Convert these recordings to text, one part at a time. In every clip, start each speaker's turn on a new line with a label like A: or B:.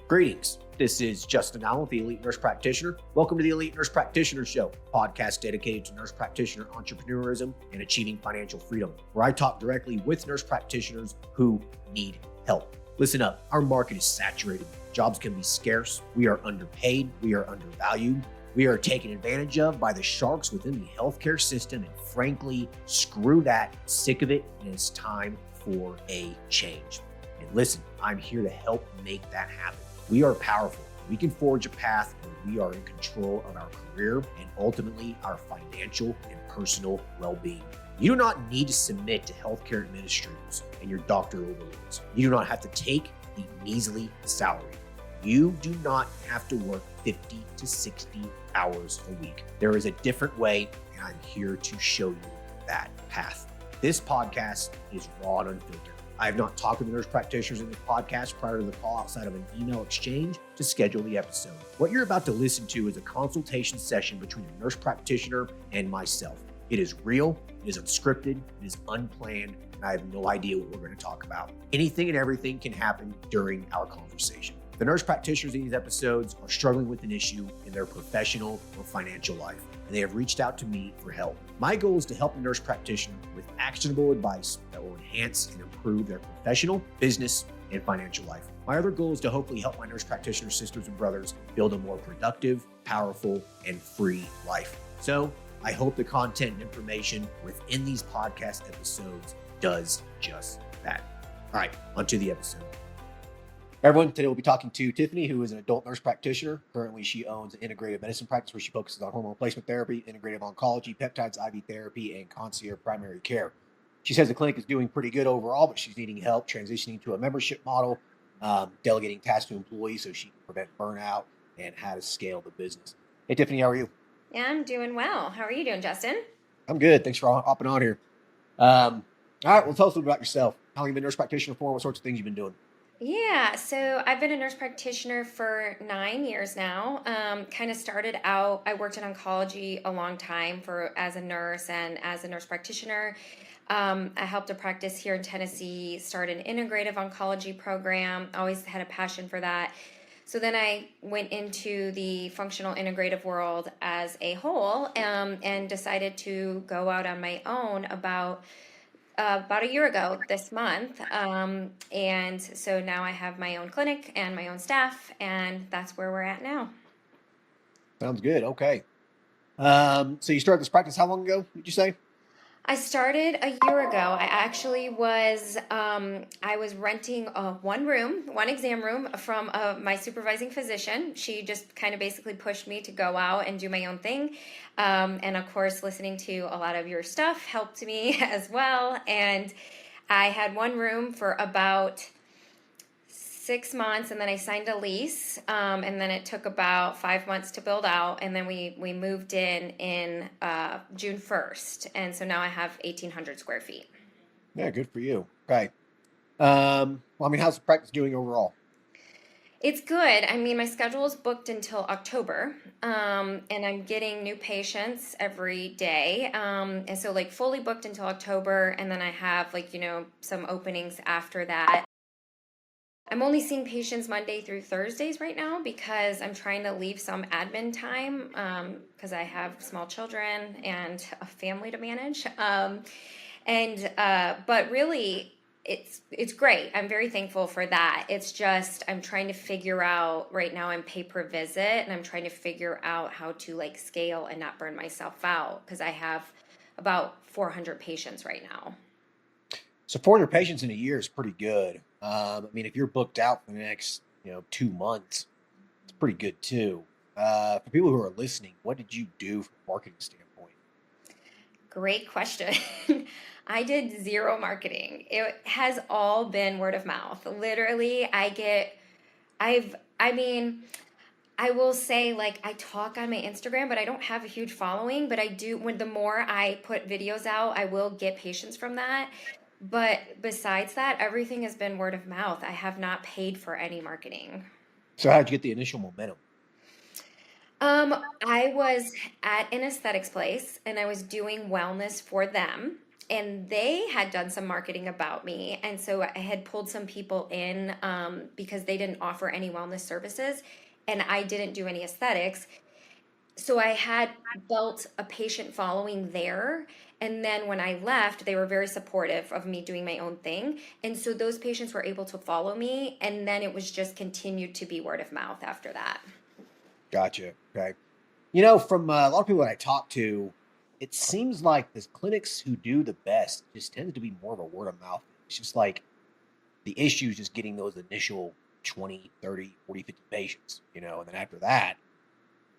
A: Greetings. This is Justin Allen, the Elite Nurse Practitioner. Welcome to the Elite Nurse Practitioner Show, a podcast dedicated to nurse practitioner entrepreneurism and achieving financial freedom, where I talk directly with nurse practitioners who need help. Listen up, our market is saturated. Jobs can be scarce. We are underpaid. We are undervalued. We are taken advantage of by the sharks within the healthcare system. And frankly, screw that. Sick of it. And it's time for a change. And listen, I'm here to help make that happen. We are powerful. We can forge a path where we are in control of our career and ultimately our financial and personal well-being. You do not need to submit to healthcare administrators and your doctor overlords. You do not have to take the measly salary. You do not have to work 50 to 60 hours a week. There is a different way, and I'm here to show you that path. This podcast is raw and unfiltered. I have not talked with the nurse practitioners in this podcast prior to the call outside of an email exchange to schedule the episode. What you're about to listen to is a consultation session between a nurse practitioner and myself. It is real, it is unscripted, it is unplanned, and I have no idea what we're going to talk about. Anything and everything can happen during our conversation. The nurse practitioners in these episodes are struggling with an issue in their professional or financial life, and they have reached out to me for help. My goal is to help a nurse practitioner with actionable advice that will enhance and improve their professional, business, and financial life. My other goal is to hopefully help my nurse practitioner sisters and brothers build a more productive, powerful, and free life. So I hope the content and information within these podcast episodes does just that. All right, onto the episode. Everyone, today we'll be talking to Tiffany, who is an adult nurse practitioner. Currently, she owns an integrative medicine practice where she focuses on hormone replacement therapy, integrative oncology, peptides, IV therapy, and concierge primary care. She says the clinic is doing pretty good overall, but she's needing help transitioning to a membership model, delegating tasks to employees so she can prevent burnout and how to scale the business. Hey, Tiffany, how are you?
B: Yeah, I'm doing well. How are you doing, Justin?
A: I'm good. Thanks for hopping on here. All right, well, tell us a little bit about yourself. How long have you been a nurse practitioner for? What sorts of things you've been doing?
B: Yeah, so I've been a nurse practitioner for 9 years now. Kind of started out, I worked in oncology a long time as a nurse and as a nurse practitioner. I helped a practice here in Tennessee start an integrative oncology program. Always had a passion for that. So then I went into the functional integrative world as a whole and decided to go out on my own about a year ago this month. And so now I have my own clinic and my own staff, and that's where we're at now.
A: Sounds good. Okay. So you started this practice how long ago, did you say?
B: I started a year ago. I actually was renting one exam room from my supervising physician. She just kind of basically pushed me to go out and do my own thing. And of course, listening to a lot of your stuff helped me as well. And I had one room for about 6 months, and then I signed a lease, and then it took about 5 months to build out, and then we moved in June 1st, and so now I have 1,800 square feet.
A: Yeah, good for you. Okay. Well, how's the practice doing overall?
B: It's good. My schedule is booked until October, and I'm getting new patients every day, and so fully booked until October, and then I have some openings after that. I'm only seeing patients Monday through Thursdays right now because I'm trying to leave some admin time because I have small children and a family to manage. But really, it's great. I'm very thankful for that. It's just I'm trying to figure out right now. I'm pay per visit, and I'm trying to figure out how to scale and not burn myself out because I have about 400 patients right now.
A: So 400 patients in a year is pretty good. If you're booked out for the next 2 months, it's pretty good too. For people who are listening, what did you do from a marketing standpoint?
B: Great question. I did zero marketing. It has all been word of mouth. Literally, I will say I talk on my Instagram, but I don't have a huge following, but I do, the more I put videos out, I will get patients from that. But besides that, everything has been word of mouth. I have not paid for any marketing.
A: So how did you get the initial momentum?
B: I was at an aesthetics place and I was doing wellness for them. and they had done some marketing about me. And so I had pulled some people in because they didn't offer any wellness services and I didn't do any aesthetics. So I had built a patient following there. And then when I left, they were very supportive of me doing my own thing. And so those patients were able to follow me. And then it was just continued to be word of mouth after that.
A: Gotcha. Okay. From a lot of people that I talk to, it seems like the clinics who do the best just tends to be more of a word of mouth. It's just like the issue is just getting those initial 20, 30, 40, 50 patients, and then after that,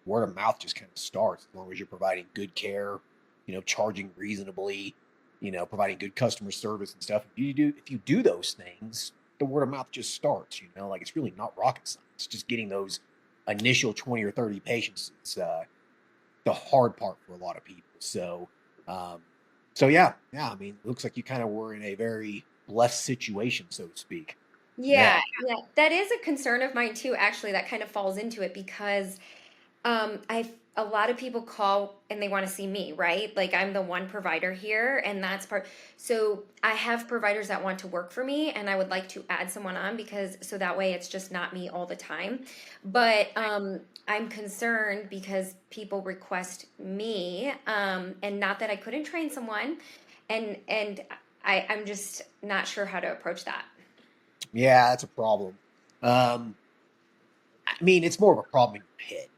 A: word of mouth just kind of starts as long as you're providing good care, charging reasonably, providing good customer service and stuff. If you do those things, the word of mouth just starts, like it's really not rocket science. It's just getting those initial 20 or 30 patients. It's the hard part for a lot of people. So, yeah. I mean, it looks like you kind of were in a very blessed situation, so to speak.
B: Yeah, yeah. That is a concern of mine too, actually, that kind of falls into it because I a lot of people call and they want to see me, right? Like I'm the one provider here, and that's part. So I have providers that want to work for me, and I would like to add someone on because so that way it's just not me all the time. But I'm concerned because people request me, and not that I couldn't train someone, and I'm just not sure how to approach that.
A: Yeah, that's a problem. I mean, it's more of a problem in your head.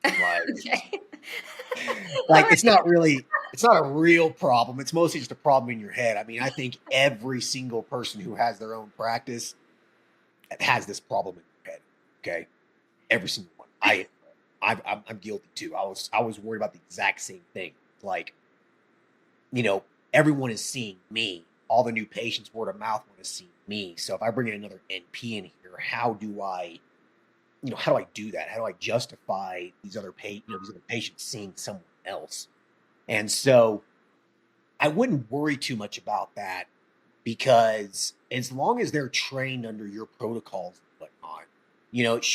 A: Like,
B: Okay.
A: like it's not a real problem. It's mostly just a problem in your head. I mean, I think every single person who has their own practice has this problem in their head. Okay, every single one. I'm guilty too. I was worried about the exact same thing. Like, everyone is seeing me. All the new patients, word of mouth, want to see me. So if I bring in another NP in here, how do I do that? How do I justify these other patients seeing someone else? And so I wouldn't worry too much about that because as long as they're trained under your protocols and whatnot, it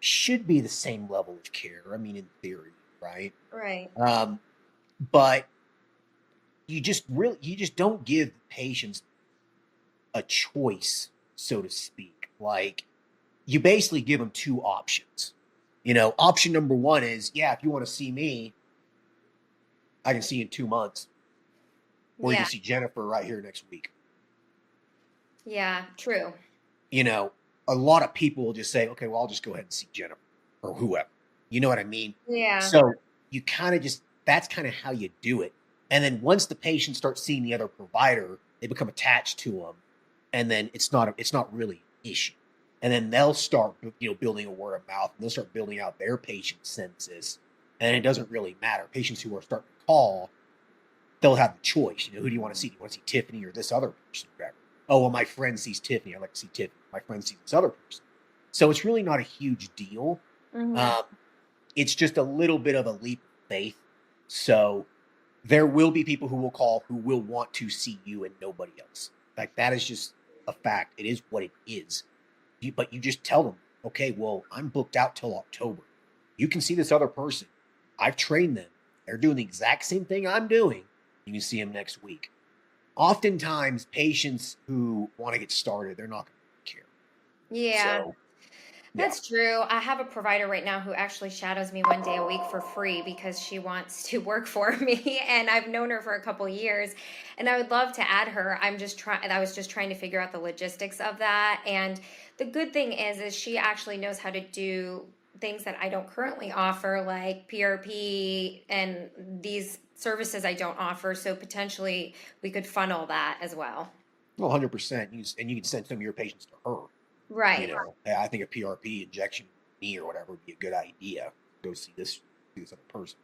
A: should be the same level of care. I mean, in theory, right?
B: Right.
A: But you just don't give patients a choice, so to speak. Like, you basically give them two options. Option number one is, yeah, if you want to see me, I can see you in 2 months. Or you
B: Yeah.
A: can see Jennifer right here next week.
B: Yeah, true.
A: A lot of people will just say, okay, well, I'll just go ahead and see Jennifer or whoever. You know what I mean?
B: Yeah.
A: So you kind of that's kind of how you do it. And then once the patient starts seeing the other provider, they become attached to them. And then it's not really an issue. And then they'll start, building a word of mouth, and they'll start building out their patient census. And it doesn't really matter. Patients who are starting to call, they'll have the choice. Who do you want to see? Do you want to see Tiffany or this other person? Oh, well, my friend sees Tiffany. I'd like to see Tiffany. My friend sees this other person. So it's really not a huge deal.
B: Mm-hmm.
A: It's just a little bit of a leap of faith. So there will be people who will call who will want to see you and nobody else. Like, that is just a fact. It is what it is. But you just tell them, okay, well, I'm booked out till October. You can see this other person. I've trained them. They're doing the exact same thing I'm doing. You can see them next week. Oftentimes, patients who want to get started, they're not going to care.
B: Yeah,
A: So, yeah.
B: that's true. I have a provider right now who actually shadows me 1 day a week for free because she wants to work for me, and I've known her for a couple years, and I would love to add her. I was just trying to figure out the logistics of that, and the good thing is she actually knows how to do things that I don't currently offer, like PRP and these services I don't offer. So potentially we could funnel that as well.
A: Well, 100%. And you can send some of your patients to her.
B: Right.
A: I think a PRP injection knee or whatever would be a good idea. Go see this other person.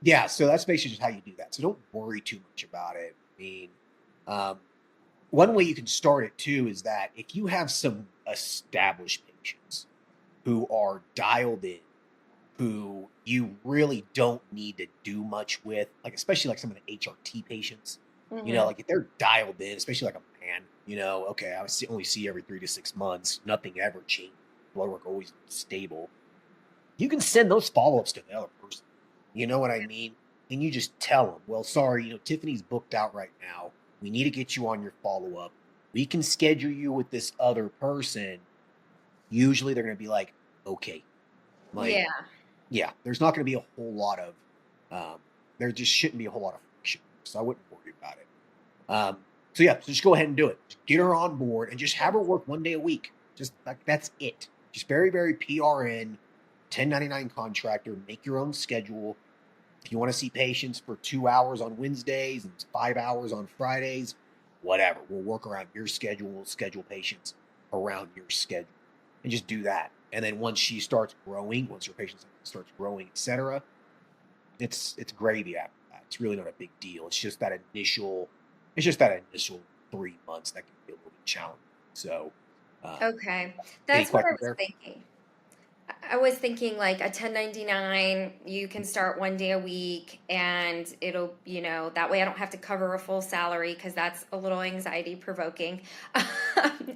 A: Yeah, so that's basically just how you do that. So don't worry too much about it. I mean, one way you can start it too is that if you have some established patients who are dialed in, who you really don't need to do much with, like especially like some of the HRT patients,
B: Mm-hmm.
A: like if they're dialed in, especially like a man, okay, only see every 3 to 6 months, nothing ever changed, blood work always stable. You can send those follow-ups to the other person. You know what I mean? and you just tell them, well, sorry, Tiffany's booked out right now. We need to get you on your follow-up. We can schedule you with this other person. Usually they're going to be like, okay. Like,
B: Yeah.
A: yeah, there's not going to be a whole lot of, there just shouldn't be a whole lot of friction. So I wouldn't worry about it. So yeah, so just go ahead and do it. Just get her on board and just have her work 1 day a week. Just like that's it. Just very, very PRN, 1099 contractor, make your own schedule. If you want to see patients for 2 hours on Wednesdays and 5 hours on Fridays, whatever. We'll work around your schedule. We'll schedule patients around your schedule and just do that. And then once she starts growing, once your patient starts growing, etc., it's gravy after that. It's really not a big deal. It's just that initial 3 months that can be a little bit challenging. So,
B: Okay.
A: any
B: That's what I
A: questions
B: was
A: there?
B: thinking. I was thinking like a 1099, you can start 1 day a week and it'll, that way I don't have to cover a full salary because that's a little anxiety provoking.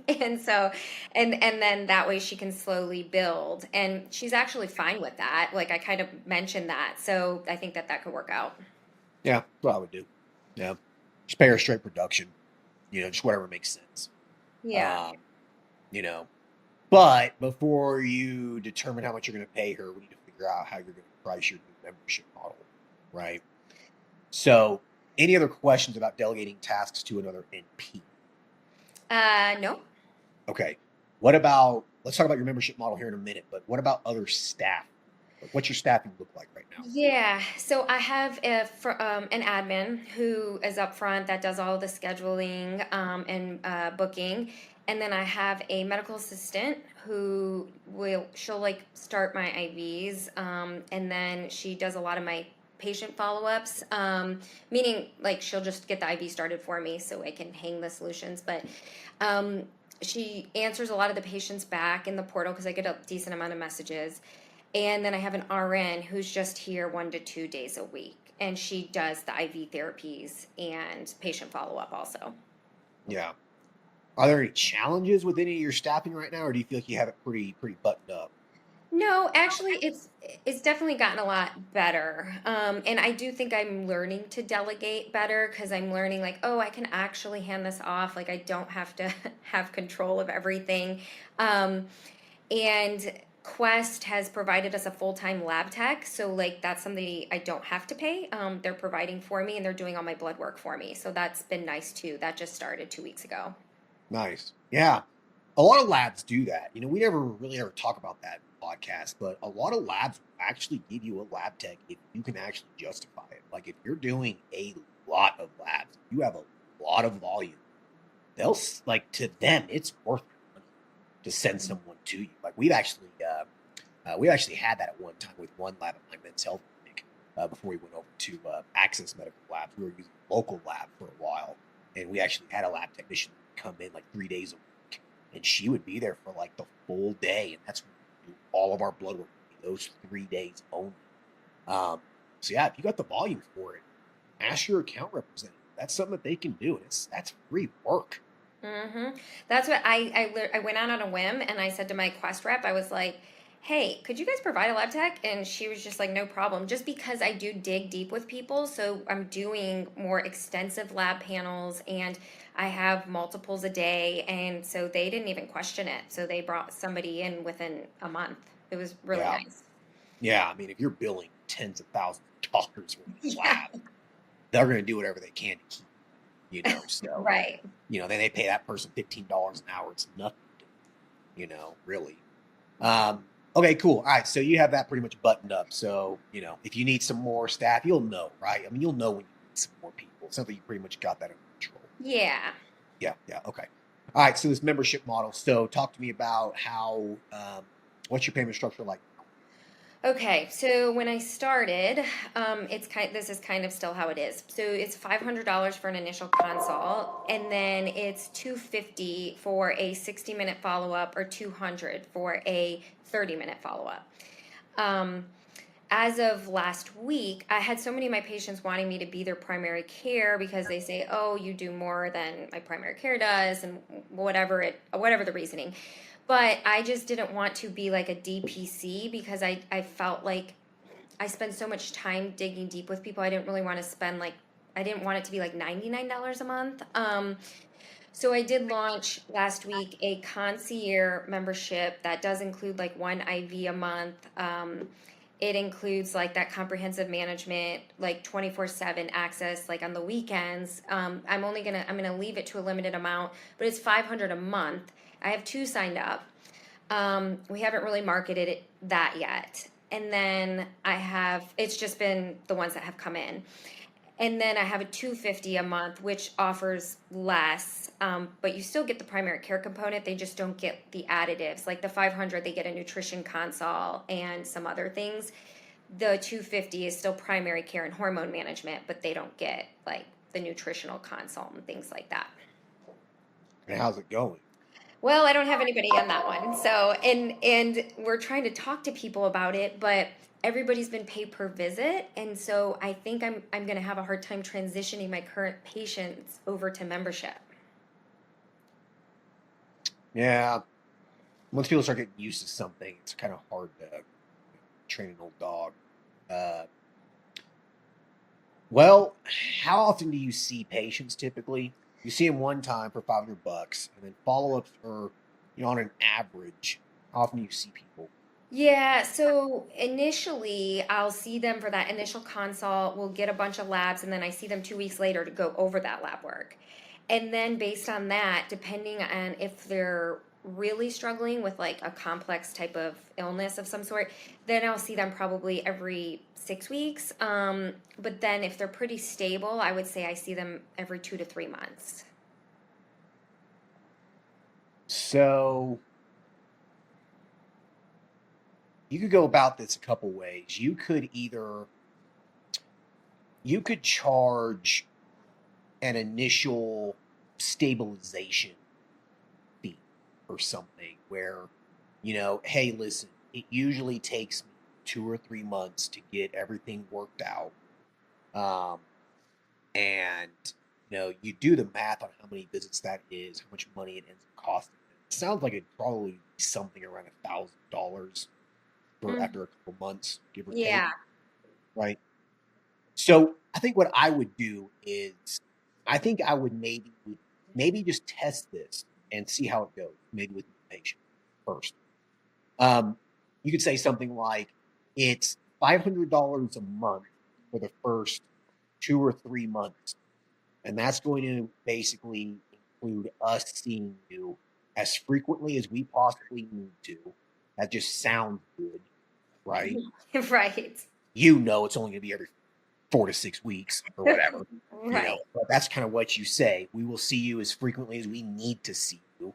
B: And so, and then that way she can slowly build. And she's actually fine with that. Like I kind of mentioned that. So I think that that could work out.
A: Yeah, that's what I would do. Yeah, just pay her straight production. Just whatever makes sense.
B: Yeah.
A: Um, you know, but before you determine how much you're going to pay her, we need to figure out how you're going to price your new membership model, right? So, any other questions about delegating tasks to another NP?
B: No.
A: Okay. What about, let's talk about your membership model here in a minute, but what about other staff? What's your staffing look like right now?
B: Yeah, so I have an admin who is up front that does all the scheduling and booking, and then I have a medical assistant who she'll like start my IVs, and then she does a lot of my patient follow-ups, meaning like she'll just get the IV started for me so I can hang the solutions, but um, she answers a lot of the patients back in the portal because I get a decent amount of messages. And then I have an RN who's just here 1 to 2 days a week, and she does the IV therapies and patient follow up also.
A: Yeah. Are there any challenges with any of your staffing right now, or do you feel like you have it pretty buttoned up?
B: No, actually, it's definitely gotten a lot better, and I do think I'm learning to delegate better because I'm learning like, oh, I can actually hand this off. Like I don't have to have control of everything, and Quest has provided us a full-time lab tech, so like that's something I don't have to pay. They're providing for me and they're doing all my blood work for me. So that's been nice too. That just started 2 weeks ago.
A: Nice. Yeah. A lot of labs do that. We never really ever talk about that in the podcast, but a lot of labs will actually give you a lab tech if you can actually justify it. Like if you're doing a lot of labs, you have a lot of volume, they'll like to them, it's worth it to send someone to you. Like we actually had that at one time with one lab at my men's health clinic before we went over to Access Medical Labs. We were using local lab for a while, and we actually had a lab technician come in like 3 days a week, and she would be there for like the full day, and that's when we do all of our blood work those 3 days only. So yeah, if you got the volume for it, ask your account representative. That's something that they can do, and that's free work.
B: That's what I went out on a whim and I said to my Quest rep, I was like, hey, could you guys provide a lab tech? And she was just like, no problem. Just because I do dig deep with people, so I'm doing more extensive lab panels and I have multiples a day, and so they didn't even question it. So they brought somebody in within a month. It was really
A: Yeah,
B: nice.
A: yeah. I mean, if you're billing tens of thousands of dollars worth of
B: Yeah,
A: lab, they're going to do whatever they can to keep So,
B: right.
A: then they pay that person $15 an hour. It's nothing, really. Okay, cool. All right, so you have that pretty much buttoned up. So, if you need some more staff, you'll know, right? I mean, you'll know when you need some more people. It's something you pretty much got that under control.
B: Yeah.
A: Yeah, okay. All right, so this membership model. So, talk to me about what's your payment structure like?
B: Okay, so when I started, this is kind of still how it is. So it's $500 for an initial consult, and then it's $250 for a 60-minute follow up, or $200 for a 30-minute follow up. As of last week, I had so many of my patients wanting me to be their primary care because they say, "Oh, you do more than my primary care does," and whatever the reasoning. But I just didn't want to be like a DPC because I felt like I spend so much time digging deep with people. I didn't really want to spend like, I didn't want it to be like $99 a month. So I did launch last week a concierge membership that does include like one IV a month. It includes like that comprehensive management, like 24/7 access, like on the weekends. I'm gonna leave it to a limited amount, but it's 500 a month. I have two signed up. We haven't really marketed that yet. And then it's just been the ones that have come in. And then I have a 250 a month, which offers less, but you still get the primary care component. They just don't get the additives. Like the 500, they get a nutrition consult and some other things. The 250 is still primary care and hormone management, but they don't get like the nutritional consult and things like that.
A: And how's it going?
B: Well, I don't have anybody on that one. So, and we're trying to talk to people about it, but everybody's been paid per visit, and so I think I'm going to have a hard time transitioning my current patients over to membership.
A: Yeah. Once people start getting used to something, it's kind of hard to train an old dog. Well, how often do you see patients typically? You see them one time for $500, and then follow-ups are, on an average. How often do you see people?
B: Yeah, so initially I'll see them for that initial consult. We'll get a bunch of labs, and then I see them 2 weeks later to go over that lab work. And then based on that, depending on if they're really struggling with like a complex type of illness of some sort, then I'll see them probably every 6 weeks. But then if they're pretty stable, I would say I see them every 2 to 3 months.
A: So you could go about this a couple ways. You could charge an initial stabilization fee or something where, hey, listen, it usually takes me 2 or 3 months to get everything worked out. And, you do the math on how many visits that is, how much money it ends up costing. It sounds like it'd probably be something around $1,000 for after a couple months, give or take.
B: Yeah.
A: Right. So I think what I would do is I think I would maybe just test this and see how it goes, maybe with the patient first. You could say something like it's $500 a month for the first 2 or 3 months. And that's going to basically include us seeing you as frequently as we possibly need to. That just sounds good, right?
B: Right.
A: It's only going to be every 4 to 6 weeks or whatever.
B: Right.
A: But that's kind of what you say. We will see you as frequently as we need to see you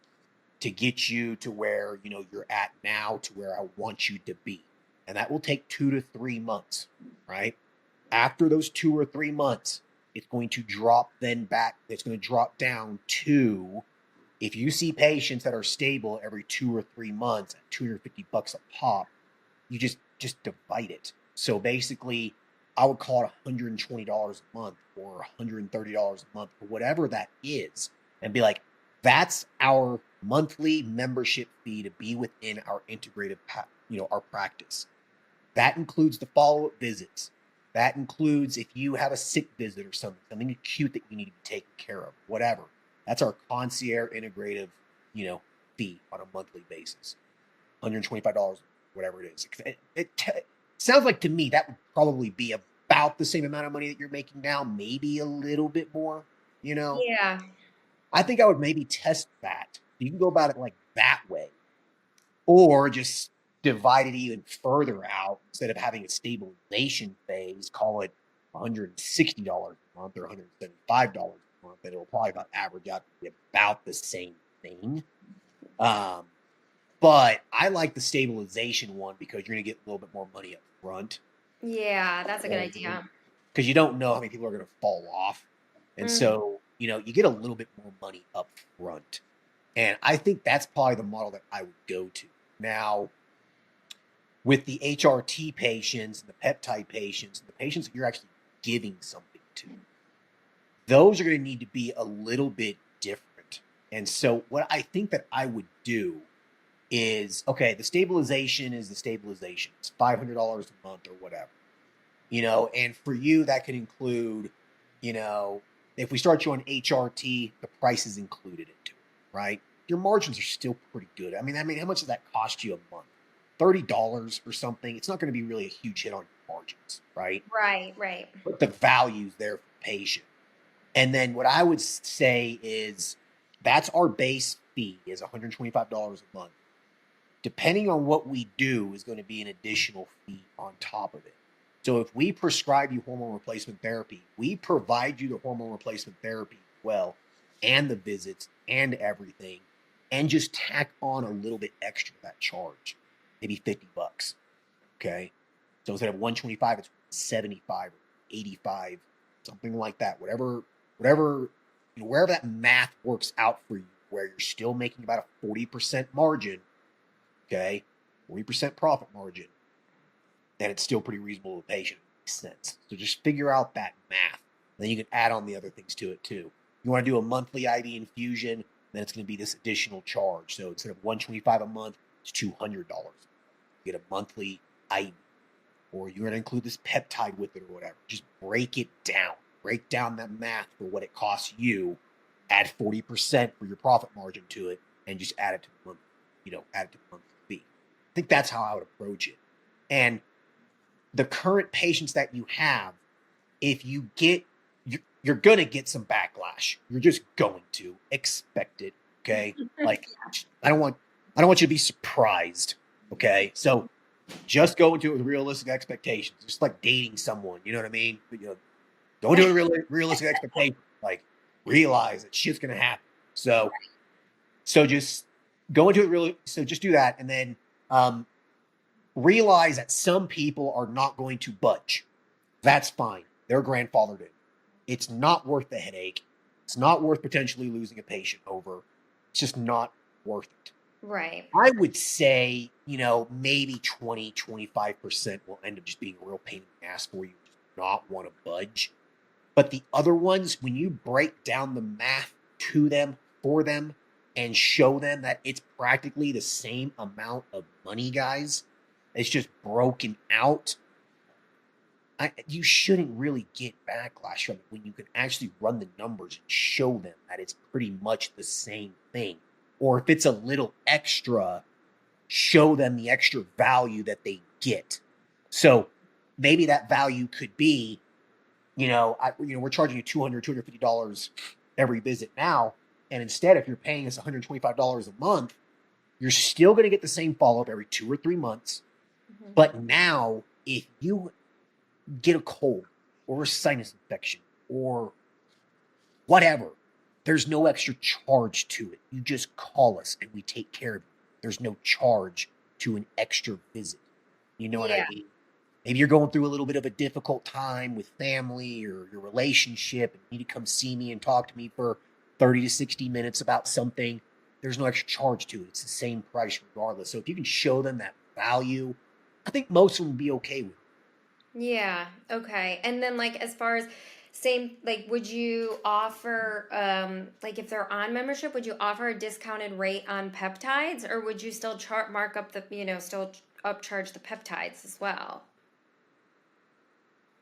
A: to get you to where, you're at now to where I want you to be. And that will take 2 to 3 months, right? After those 2 or 3 months, it's going to drop down to, if you see patients that are stable every 2 or 3 months at $250 a pop, you just divide it. So basically, I would call it $120 a month or $130 a month or whatever that is, and be like, that's our monthly membership fee to be within our integrative, our practice. That includes the follow-up visits. That includes if you have a sick visit or something acute that you need to be taken care of, whatever. That's our concierge integrative, fee on a monthly basis. $125, whatever it is. It sounds like to me that would probably be about the same amount of money that you're making now, maybe a little bit more,
B: Yeah.
A: I think I would maybe test that. You can go about it like that way, or just divide it even further out. Instead of having a stabilization phase, call it $160 a month or $175 a month, and it'll probably about average out to be about the same thing. But I like the stabilization one because you're going to get a little bit more money up front.
B: Yeah, that's a good idea.
A: Because you don't know how many people are going to fall off. And so, you get a little bit more money up front. And I think that's probably the model that I would go to. Now, with the HRT patients and the peptide patients, the patients that you're actually giving something to, those are going to need to be a little bit different. And so what I think that I would do is, okay, the stabilization is the stabilization. It's $500 a month or whatever. And for you, that could include, you know, if we start you on HRT, the price is included into it, right? Your margins are still pretty good. How much does that cost you a month? $30 or something. It's not going to be really a huge hit on your margins, right?
B: Right, right.
A: But the value's there for the patient. And then what I would say is that's our base fee is $125 a month. Depending on what we do is going to be an additional fee on top of it. So if we prescribe you hormone replacement therapy, we provide you the hormone replacement therapy as well, and the visits and everything, and just tack on a little bit extra to that charge, maybe $50. Okay. So instead of 125, it's 75 or 85, something like that. Whatever, wherever that math works out for you, where you're still making about a 40% margin, okay, 40% profit margin, then it's still pretty reasonable to the patient. It makes sense. So just figure out that math. Then you can add on the other things to it too. You want to do a monthly IV infusion, then it's going to be this additional charge. So instead of $125 a month, it's $200. You get a monthly IV. Or you're going to include this peptide with it or whatever. Just break it down. Break down that math for what it costs you. Add 40% for your profit margin to it, and just add it to the month. Add it to the monthly fee. I think that's how I would approach it. And the current patients that you have, if you get, you're going to get some backlash. You're just going to expect it. Okay, like I don't want you to be surprised. Okay, so just go into it with realistic expectations. Just like dating someone, you know what I mean? Go into it with realistic expectations. Like realize that shit's gonna happen. So just go into it really. So just do that, and then realize that some people are not going to budge. That's fine. They're grandfathered in. It's not worth the headache. It's not worth potentially losing a patient over. It's just not worth it.
B: Right.
A: I would say, maybe 20, 25% will end up just being a real pain in the ass for you, just not want to budge. But the other ones, when you break down the math to them, for them, and show them that it's practically the same amount of money, guys, it's just broken out, you shouldn't really get backlash from it when you can actually run the numbers and show them that it's pretty much the same thing. Or if it's a little extra, show them the extra value that they get. So maybe that value could be, we're charging you $200, $250 every visit now. And instead, if you're paying us $125 a month, you're still going to get the same follow-up every 2 or 3 months. Mm-hmm. But now, if you get a cold or a sinus infection or whatever, there's no extra charge to it. You just call us and we take care of you. There's no charge to an extra visit. You know what I mean? Maybe you're going through a little bit of a difficult time with family or your relationship and you need to come see me and talk to me for 30 to 60 minutes about something. There's no extra charge to it. It's the same price regardless. So if you can show them that value, I think most of them will be okay with it.
B: Yeah. Okay. And then as far as would you offer, if they're on membership, would you offer a discounted rate on peptides, or would you still mark up still upcharge the peptides as well?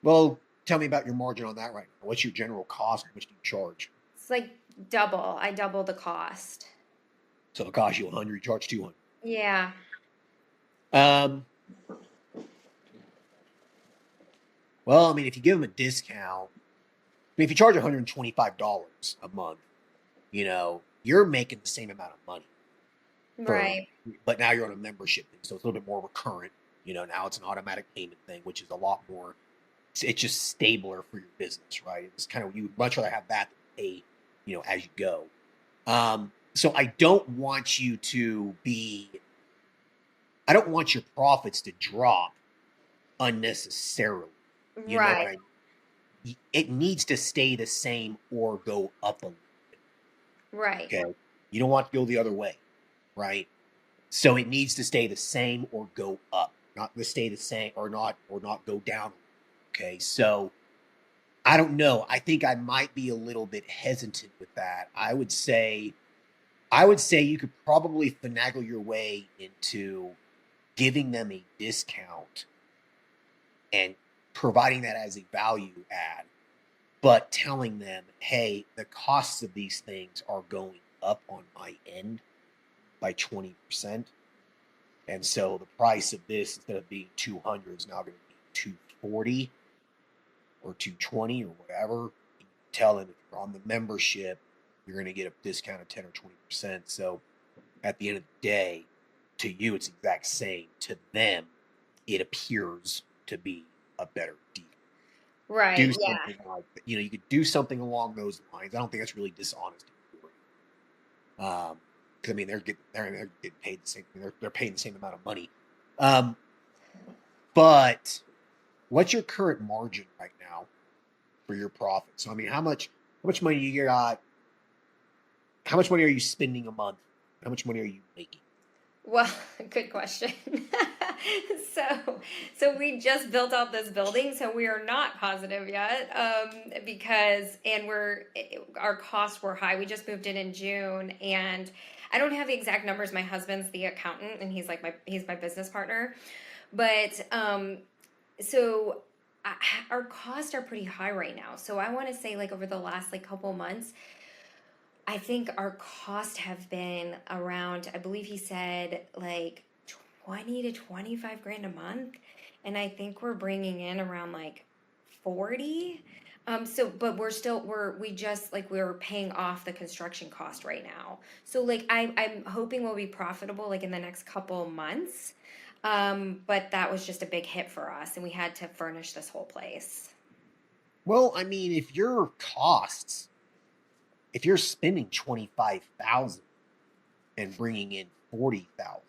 A: Well, tell me about your margin on that right now. What's your general cost? How much do you charge?
B: It's double. I double the cost.
A: So it costs you $100, you charge $200.
B: Yeah.
A: Well, if you give them a discount, if you charge $125 a month, you're making the same amount of money.
B: Right.
A: But now you're on a membership thing, so it's a little bit more recurrent. Now it's an automatic payment thing, which is a lot more, it's just stabler for your business, right? It's kind of, you would much rather have that than pay, as you go. So I don't want your profits to drop unnecessarily. You know what I mean? It needs to stay the same or go up a little bit.
B: Right.
A: Okay. You don't want to go the other way, right? So it needs to stay the same or go up, not to stay the same or not go down. Okay. So I don't know. I think I might be a little bit hesitant with that. I would say you could probably finagle your way into giving them a discount and providing that as a value add, but telling them, hey, the costs of these things are going up on my end by 20%. And so the price of this, instead of being 200, is now going to be 240 or 220 or whatever. You tell them if you're on the membership, you're going to get a discount of 10 or 20%. So at the end of the day, to you, it's the exact same. To them, it appears to be a better deal.
B: Right.
A: Do
B: Yeah.
A: something like that. You could do something along those lines. I don't think that's really dishonest. Because I mean, they're getting paid the same. They're paying the same amount of money. But what's your current margin right now for your profit? So I mean, how much money you got? How much money are you spending a month? How much money are you making?
B: Well, good question. So we just built out this building, so we are not positive yet, because our costs were high. We just moved in June, and I don't have the exact numbers. My husband's the accountant, and he's my business partner, but so our costs are pretty high right now. So I want to say like over the last like couple months, I think our costs have been around, I believe he said like 20 to 25 grand a month. And I think we're bringing in around like 40. But we're paying off the construction cost right now. So like, I'm hoping we'll be profitable like in the next couple months. But that was just a big hit for us and we had to furnish this whole place.
A: Well, I mean, if you're spending 25,000 and bringing in 40,000,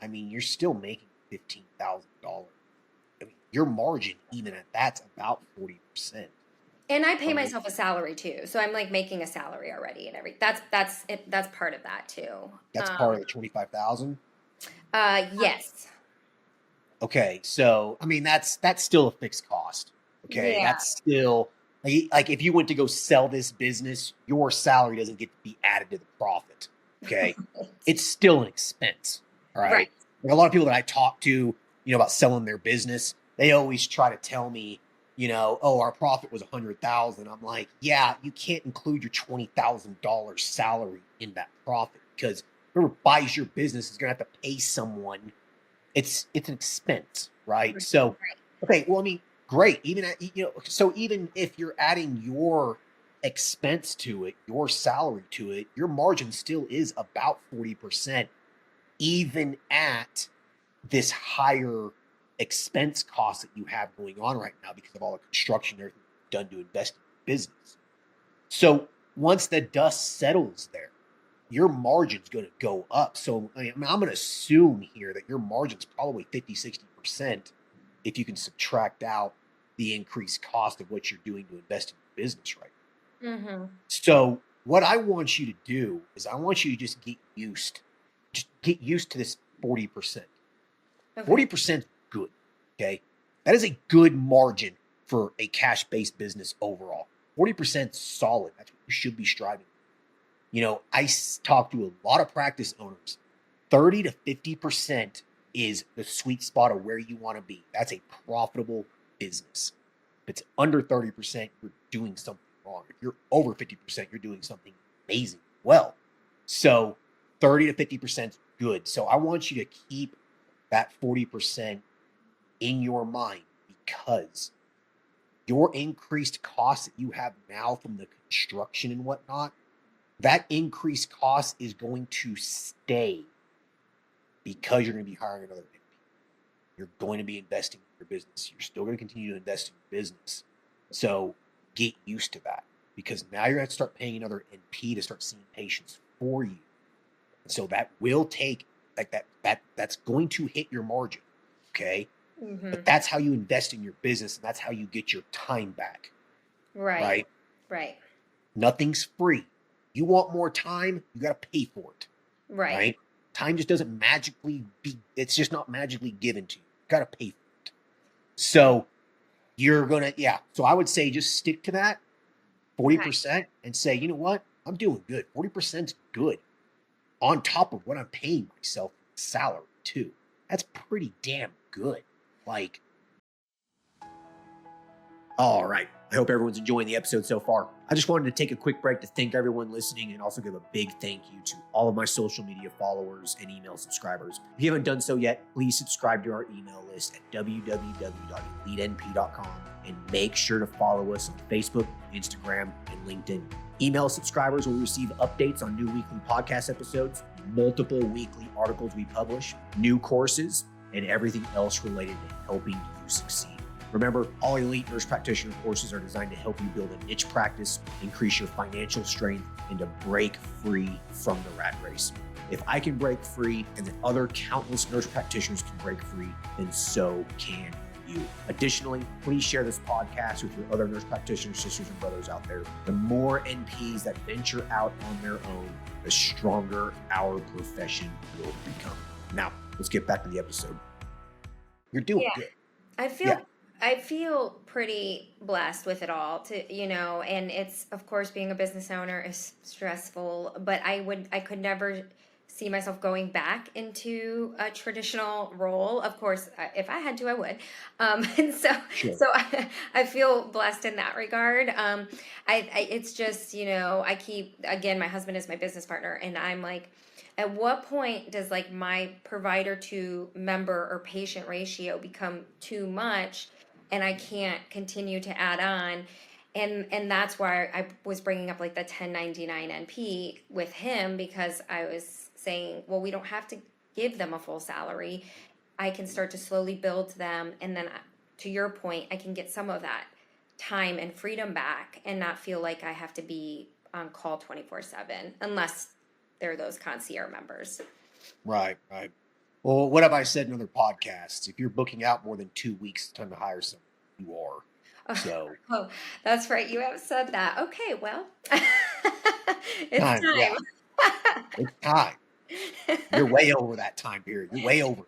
A: I mean, you're still making $15,000. I mean, your margin, even at that's about 40%.
B: And I pay myself a salary too, so I'm like making a salary already and everything. That's it. That's part of that too.
A: That's part of the 25,000.
B: Yes.
A: Okay, so I mean, that's still a fixed cost. Okay,
B: Yeah.
A: that's still like if you went to go sell this business, your salary doesn't get to be added to the profit. Okay, it's still an expense. All right.
B: Right.
A: Like a lot of people that I talk to, about selling their business, they always try to tell me, oh, our profit was 100,000. I'm like, yeah, you can't include your $20,000 salary in that profit because whoever buys your business is going to have to pay someone. It's an expense, right? So,
B: Right.
A: okay, well, I mean, great. So even if you're adding your expense to it, your salary to it, your margin still is about 40%, even at this higher expense cost that you have going on right now because of all the construction and everything you've done to invest in business. So once the dust settles there, your margin's going to go up. So I mean, I'm going to assume here that your margin's probably 50, 60% if you can subtract out the increased cost of what you're doing to invest in your business right now.
B: Mm-hmm.
A: So what I want you to do is I want you to just get used to this 40%.
B: Okay.
A: 40% is good, okay? That is a good margin for a cash-based business overall. 40% solid. That's what you should be striving for. I talk to a lot of practice owners. 30 to 50% is the sweet spot of where you want to be. That's a profitable business. If it's under 30%, you're doing something wrong. If you're over 50%, you're doing something amazing well. So 30 to 50% is good. So I want you to keep that 40% in your mind because your increased costs that you have now from the construction and whatnot, that increased cost is going to stay because you're going to be hiring another NP. You're going to be investing in your business. You're still going to continue to invest in your business. So get used to that because now you're going to start paying another NP to start seeing patients for you. And so that will take that's going to hit your margin. Okay.
B: Mm-hmm.
A: But that's how you invest in your business and that's how you get your time back.
B: Right.
A: Nothing's free. You want more time, you got to pay for it. Right. Time just doesn't it's just not magically given to you. You got to pay for it. So so I would say just stick to that 40% and say, you know what? I'm doing good. 40% is good on top of what I'm paying myself salary too. That's pretty damn good. Like, All right. I hope everyone's enjoying the episode so far. I just wanted to take a quick break to thank everyone listening and also give a big thank you to all of my social media followers and email subscribers. If you haven't done so yet, please subscribe to our email list at www.elitenp.com and make sure to follow us on Facebook, Instagram, and LinkedIn. Email subscribers will receive updates on new weekly podcast episodes, multiple weekly articles we publish, new courses, and everything else related to helping you succeed. Remember, all Elite Nurse Practitioner courses are designed to help you build a niche practice, increase your financial strength, and to break free from the rat race. If I can break free and that other countless nurse practitioners can break free, then so can you. Additionally, please share this podcast with your other nurse practitioner sisters and brothers out there. The more NPs that venture out on their own, the stronger our profession will become. Now, let's get back to the episode. You're doing good.
B: I feel pretty blessed with it all and it's, of course, being a business owner is stressful, but I could never see myself going back into a traditional role. Of course, if I had to, I would. And so,
A: Sure.
B: so I feel blessed in that regard. It's just, again, my husband is my business partner, and I'm like, at what point does like my provider to member or patient ratio become too much and I can't continue to add on? And that's why I was bringing up like the 1099 NP with him, because I was saying, well, we don't have to give them a full salary. I can start to slowly build them. And then to your point, I can get some of that time and freedom back and not feel like I have to be on call 24/7 unless they're those concierge members.
A: Right. Well, what have I said in other podcasts? If you're booking out more than 2 weeks, it's time to hire someone. You are. So.
B: Oh, that's right. You have said that. Okay, well, it's time.
A: Yeah. It's time. You're way over that time period. You're way over.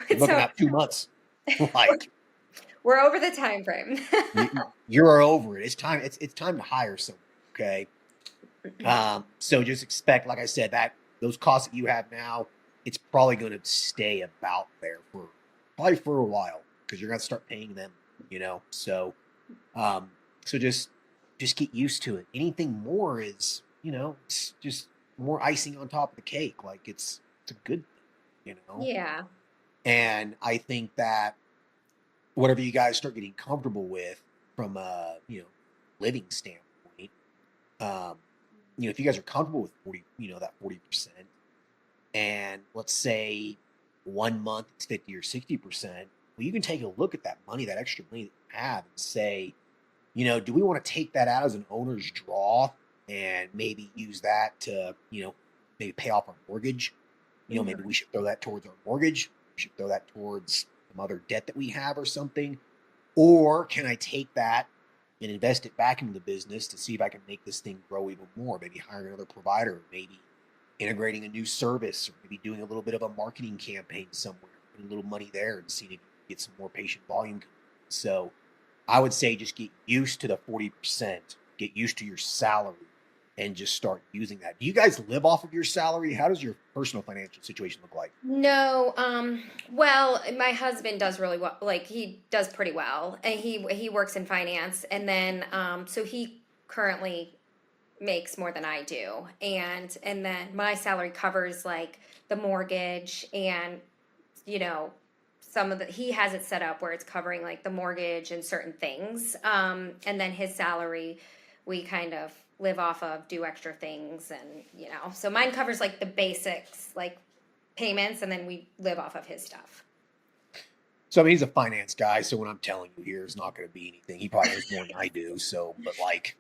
A: You're looking at 2 months. Like,
B: we're over the time frame.
A: You're over it. It's time. It's time to hire someone. Okay. So just expect, like I said, that those costs that you have now, it's probably going to stay about there for a while, because you're going to start paying them, so just get used to it. Anything more is, it's just more icing on top of the cake. Like it's a good thing,
B: Yeah. And
A: I think that whatever you guys start getting comfortable with from a, living standpoint, if you guys are comfortable with 40, that 40%, and let's say 1 month it's 50 or 60%, well, you can take a look at that money, that extra money that you have, and say, do we want to take that out as an owner's draw and maybe use that to, maybe pay off our mortgage? Maybe we should throw that towards our mortgage. We should throw that towards some other debt that we have or something. Or can I take that and invest it back into the business to see if I can make this thing grow even more? Maybe hiring another provider, maybe integrating a new service, or maybe doing a little bit of a marketing campaign somewhere, putting a little money there and seeing if you can get some more patient volume. So I would say just get used to the 40%, get used to your salary, and just start using that. Do you guys live off of your salary? How does your personal financial situation look like?
B: No. Well, my husband does really well. Like he does pretty well, and he works in finance, and then so he currently makes more than I do, and then my salary covers like the mortgage and some of he has it set up where it's covering like the mortgage and certain things, and then his salary we kind of live off of, do extra things, and so mine covers like the basics, like payments, and then we live off of his stuff.
A: So I mean, he's a finance guy, so what I'm telling you here is not going to be anything. He probably knows more than I do. So, but like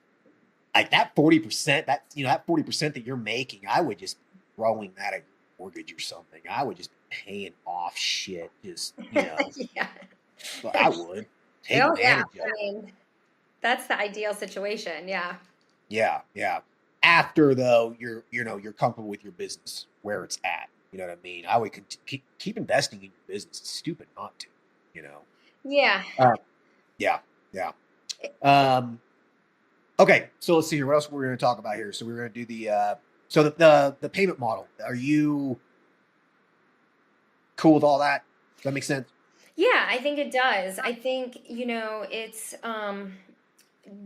A: that 40%, that 40% that you're making, I would just be throwing that at your mortgage or something. I would just be paying off shit. Just
B: Yeah.
A: But I would take advantage of it.
B: I mean, that's the ideal situation. Yeah.
A: Yeah. After though, you're comfortable with your business where it's at. You know what I mean? I would keep investing in your business. It's stupid not to.
B: Yeah.
A: Yeah. Okay, so let's see here. What else we're going to talk about here? So we're going to do the payment model. Are you cool with all that? Does that make sense?
B: Yeah, I think it does. I think, it's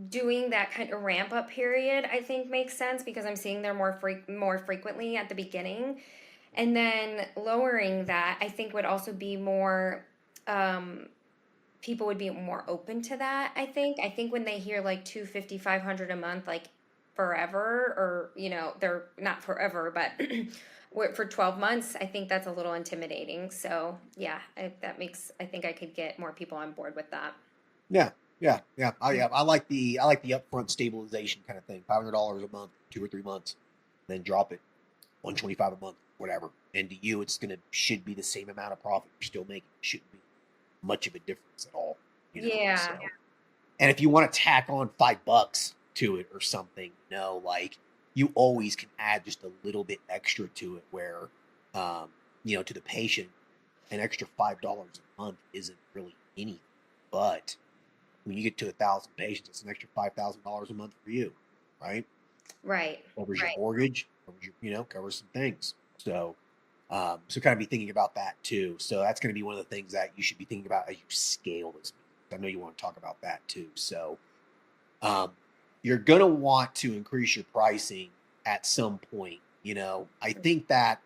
B: doing that kind of ramp up period, I think makes sense because I'm seeing them more frequently at the beginning. And then lowering that, I think would also be more um people would be more open to that, I think. I think when they hear like 250, 500 a month, like forever, or, they're not forever, but for 12 months, I think that's a little intimidating. So, yeah, I think I could get more people on board with that.
A: Yeah, yeah. I like the upfront stabilization kind of thing. $500 a month, 2 or 3 months, then drop it 125 a month, whatever. And to you, it's gonna should be the same amount of profit you're still making. It shouldn't be much of a difference at all, So,
B: Yeah,
A: and if you want to tack on $5 to it or something, like you always can add just a little bit extra to it, where, to the patient, an extra $5 a month isn't really anything, but when you get to 1,000 patients, it's an extra $5,000 a month for you, right?
B: right.
A: Covers your mortgage, covers some things. So kind of be thinking about that too. So that's going to be one of the things that you should be thinking about as you scale this. I know you want to talk about that too. So, um, you're going to want to increase your pricing at some point. I think that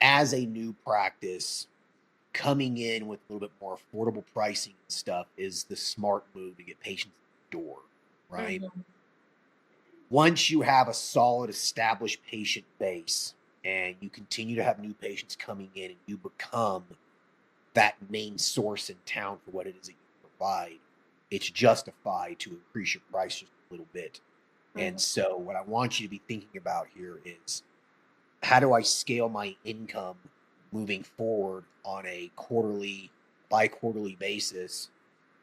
A: as a new practice, coming in with a little bit more affordable pricing and stuff is the smart move to get patients in the door, right?
B: Hmm.
A: Once you have a solid established patient base and you continue to have new patients coming in and you become that main source in town for what it is that you provide, it's justified to increase your price just a little bit.
B: Hmm.
A: And so what I want you to be thinking about here is, how do I scale my income moving forward on a quarterly, bi-quarterly basis?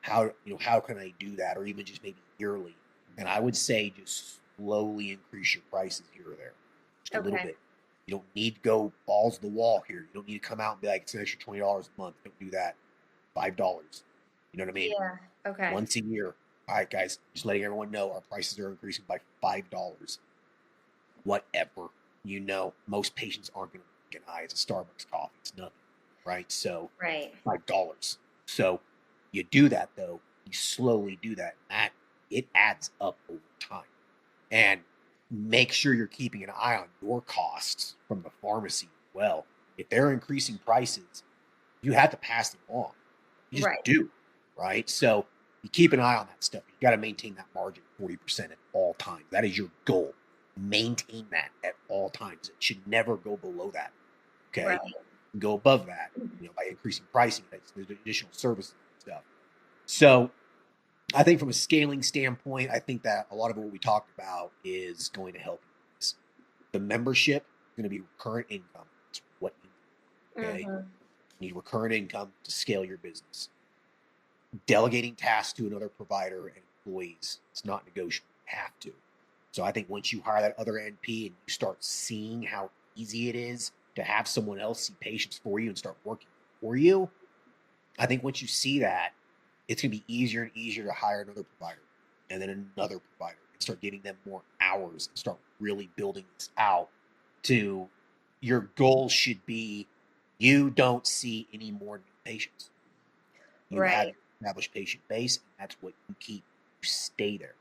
A: How can I do that, or even just maybe yearly? And I would say just slowly increase your prices here or there, just a little
B: Okay.
A: bit. You don't need to go balls to the wall here. You don't need to come out and be like, it's an extra $20 a month. Don't do that. $5. You know what I mean?
B: Yeah. Okay.
A: Once a year. All right, guys, just letting everyone know our prices are increasing by $5. Whatever. Most patients aren't going to get high. It's a Starbucks coffee. It's nothing, right? So
B: Right.
A: $5. So you do that though. You slowly do that. That it adds up over time, and make sure you're keeping an eye on your costs from the pharmacy as well. If they're increasing prices, you have to pass them on. You just
B: Right.
A: do, right? So you keep an eye on that stuff. You got to maintain that margin 40% at all times. That is your goal. Maintain that at all times. It should never go below that. Okay.
B: Right.
A: Go above that, by increasing pricing, there's additional services and stuff. So I think from a scaling standpoint, I think that a lot of what we talked about is going to help you. The membership is going to be recurrent income. It's what you need. Okay.
B: Hmm.
A: You need recurrent income to scale your business. Delegating tasks to another provider and employees, it's not negotiable. You have to. So I think once you hire that other NP and you start seeing how easy it is to have someone else see patients for you and start working for you, I think once you see that, it's going to be easier and easier to hire another provider and then another provider and start giving them more hours and start really building this out to your goal should be you don't see any more new patients. You have
B: Right.
A: your established patient base, and that's what you keep. You stay there.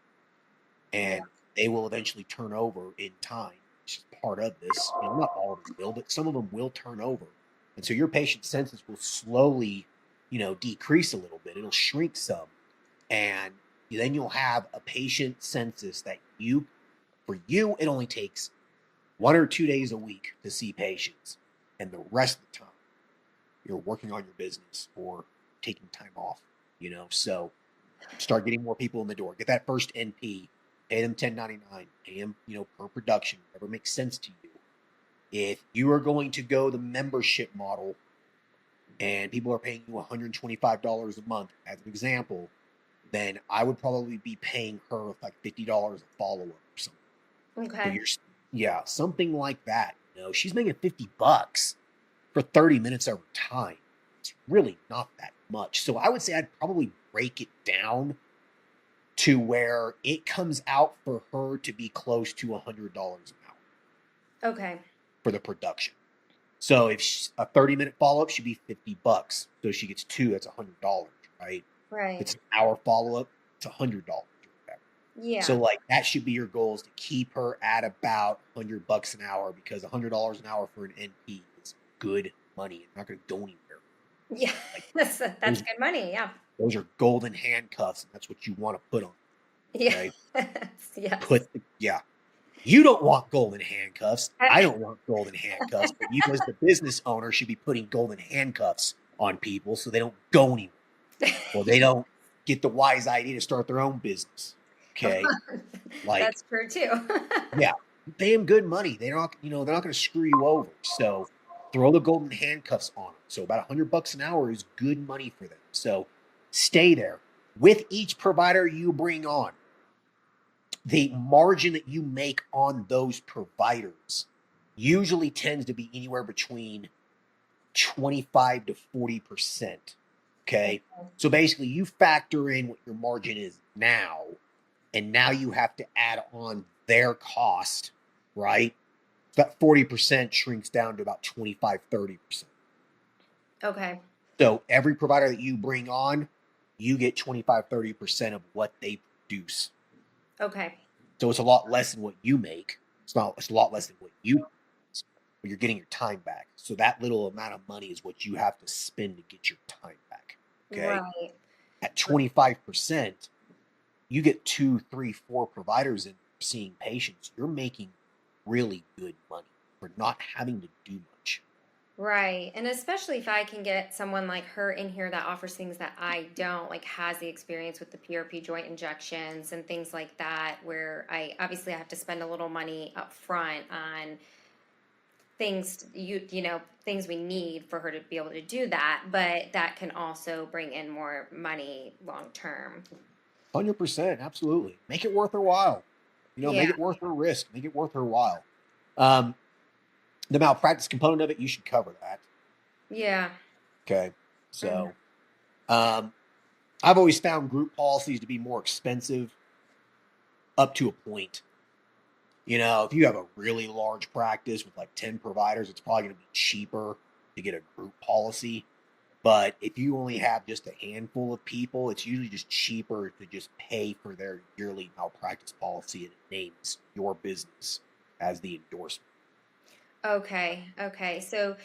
B: Yeah.
A: And they will eventually turn over in time. It's just part of this. Not all of them will, but some of them will turn over. And so your patient census will slowly, decrease a little bit. It'll shrink some. And then you'll have a patient census that for you, it only takes 1 or 2 days a week to see patients. And the rest of the time, you're working on your business or taking time off, So start getting more people in the door. Get that first NP, pay them 1099, pay them, per production, whatever makes sense to you. If you are going to go the membership model and people are paying you $125 a month, as an example, then I would probably be paying her like $50 a follow-up or something. So
B: Okay.
A: yeah, something like that. She's making $50 for 30 minutes over time. It's really not that much. So I would say I'd probably break it down to where it comes out for her to be close to $100 an hour
B: Okay.
A: for the production. So if a 30-minute follow-up should be $50. So if she gets 2, that's $100, right? If
B: Right.
A: it's an hour follow-up, it's $100. So
B: Yeah.
A: like that should be your goal, is to keep her at about $100 an hour, because $100 an hour for an NP is good money. It's not going to go anywhere.
B: Yeah.
A: Like
B: That's
A: those,
B: good money. Yeah.
A: those are golden handcuffs, and that's what you want to put on.
B: Yeah.
A: Okay,
B: Yes.
A: yeah. You don't want golden handcuffs.
B: Uh,
A: I don't want golden handcuffs, but you, as the business owner, should be putting golden handcuffs on people so they don't go anywhere, or they don't get the wise idea to start their own business. Okay, like,
B: That's true too.
A: yeah, you pay them good money. They're not, they're not going to screw you over. So throw the golden handcuffs on them. So about $100 an hour is good money for them. So stay there. With each provider you bring on, the margin that you make on those providers usually tends to be anywhere between 25 to 40%. Okay. So basically, you factor in what your margin is now, and now you have to add on their cost, right? So that 40% shrinks down to about 25, 30%.
B: Okay.
A: So every provider that you bring on, you get 25, 30% of what they produce.
B: Okay.
A: So it's a lot less than what you make. It's a lot less than what you, but you're getting your time back. So that little amount of money is what you have to spend to get your time back. Okay.
B: Right.
A: At 25%, you get 2, 3, 4 providers in seeing patients. You're making really good money for not having to do much.
B: Right. And especially if I can get someone like her in here that offers things that I don't, like has the experience with the PRP joint injections and things like that, where I obviously have to spend a little money up front on things things we need for her to be able to do that, but that can also bring in more money long term.
A: 100%, absolutely. Make it worth her while.
B: Yeah.
A: Make it worth her risk. Make it worth her while. Um, the malpractice component of it, you should cover that.
B: Yeah.
A: Okay.
B: Mhm.
A: So, I've always found group policies to be more expensive up to a point. If you have a really large practice with like 10 providers, it's probably going to be cheaper to get a group policy. But if you only have just a handful of people, it's usually just cheaper to just pay for their yearly malpractice policy, and it names your business as the endorsement.
B: Okay. Okay. So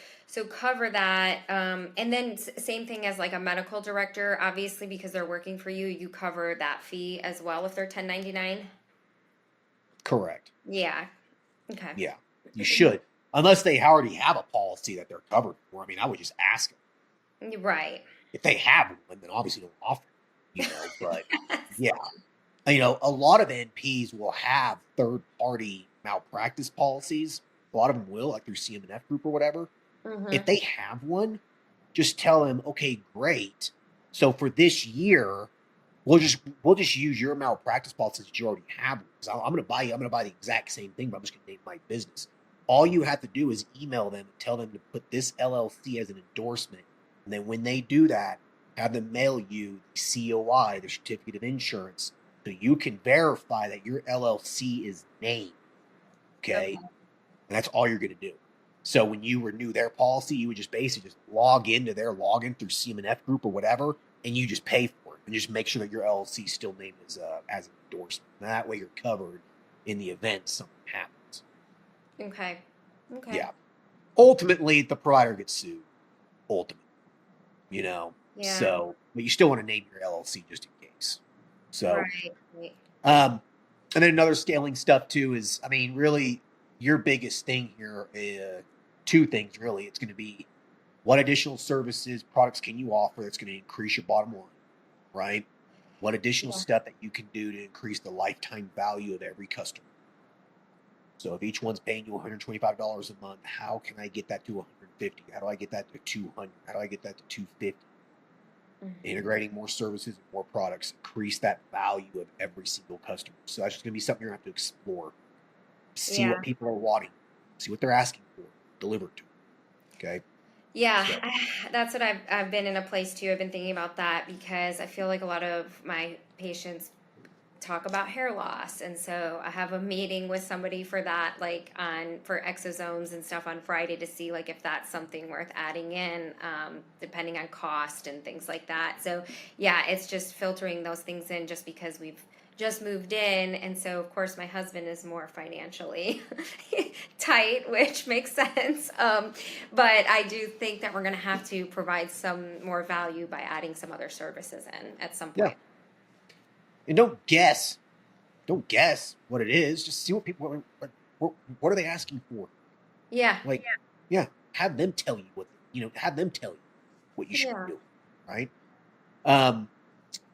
B: cover that, and then same thing as like a medical director, obviously because they're working for you, you cover that fee as well if they're 1099.
A: Correct.
B: Yeah. Okay.
A: Yeah, you should. Unless they already have a policy that they're covered for. I mean, I would just ask them.
B: Right.
A: If they have one, then obviously don't offer it, but yeah. A lot of NPs will have third-party malpractice policies. A lot of them will, like through CM&F Group or whatever. If
B: Mm-hmm.
A: they have one, just tell them, okay, great. So for this year, we'll just use your malpractice policy that you already have. Because I'm going to buy the exact same thing, but I'm just going to name my business. All you have to do is email them and tell them to put this LLC as an endorsement, and then when they do that, have them mail you the COI, the certificate of insurance, so you can verify that your LLC is named. Okay,
B: Okay.
A: and that's all you're going to do. So when you renew their policy, you would just basically just log into their login through CM&F Group or whatever, and you just pay for it, and just make sure that your LLC is still named as an endorsement. And that way, you're covered in the event something happens.
B: Okay. Okay.
A: Yeah. Ultimately, the provider gets sued. Ultimately, you know.
B: Yeah.
A: So, but you still want to name your LLC just in case. So,
B: Right. Right.
A: and then another scaling stuff too is, I mean, really, your biggest thing here, two things really. It's going to be, what additional services, products can you offer that's going to increase your bottom line, right? What additional
B: Yeah.
A: stuff that you can do to increase the lifetime value of every customer. So if each one's paying you $125 a month, how can I get that to 150? How do I get that to 200? How do I get that to 250?
B: Mhm.
A: Integrating more services and more products, increase that value of every single customer. So that's just going to be something you're going to have to explore. See
B: Yeah.
A: what people are wanting, see what they're asking for, deliver to them. Okay.
B: Yeah,
A: So
B: that's what I've been in a place too. I've been thinking about that because I feel like a lot of my patients talk about hair loss. And so I have a meeting with somebody for that, like for exosomes and stuff on Friday to see like if that's something worth adding in, depending on cost and things like that. So yeah, it's just filtering those things in just because we've just moved in. And so of course my husband is more financially tight, which makes sense. But I do think that we're going to have to provide some more value by adding some other services in at some
A: Yeah.
B: point.
A: And don't guess what it is. Just see what people, what are they asking for?
B: Yeah.
A: Like, yeah, have them tell you have them tell you what you should
B: Yeah.
A: be doing, right?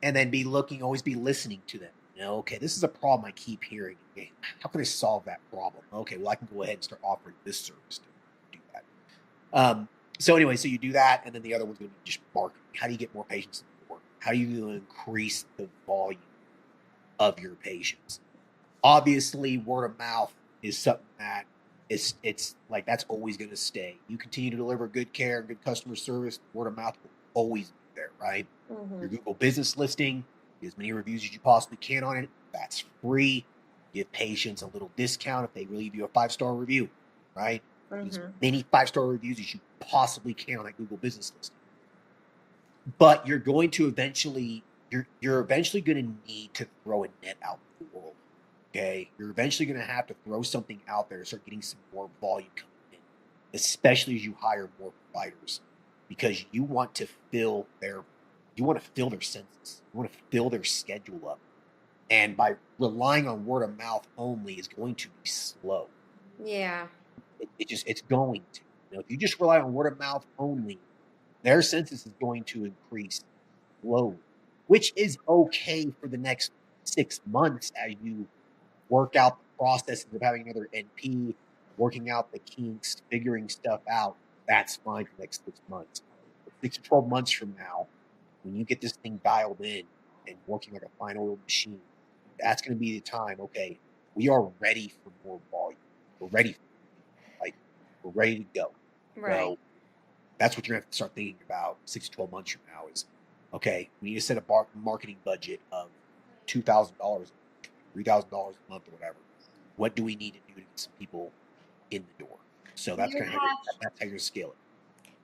A: And then always be listening to them. Okay, this is a problem I keep hearing. Okay, how can I solve that problem? Okay, well, I can go ahead and start offering this service to do that. So anyway, so you do that, and then the other one's going to be just marketing. How do you get more patients in the door? How do you increase the volume of your patients? Obviously, word of mouth is something that it's like that's always going to stay. You continue to deliver good care and good customer service, word of mouth will always be there, right? Your Google business listing, get as many reviews as you possibly can on it. That's free. Give patients a little discount if they leave you a 5-star review, right? As many 5-star reviews as you possibly can on that Google business listing. But you're going to eventually going to need to throw a net out in the world. Okay, you're eventually going to have to throw something out there to start getting some more volume coming in, especially as you hire more providers, because you want to fill their census, you want to fill their schedule up, and by relying on word of mouth only is going to be slow.
B: Yeah.
A: It's going to. If you just rely on word of mouth only, their census is going to increase slowly, which is okay for the next 6 months as you work out the processes of having another NP, working out the kinks, figuring stuff out. That's fine for the next 6 months. But 6 to 12 months from now, when you get this thing dialed in and working like a fine oiled machine, that's going to be the time. Okay, we are ready for more volume. We're ready. We're ready to go.
B: Right.
A: So that's what you're going to have to start thinking about 6 to 12 months from now is, okay, we need to set a marketing budget of $2,000, $3,000 a month or whatever. What do we need to do to get some people in the door? So that's how you're going to scale it.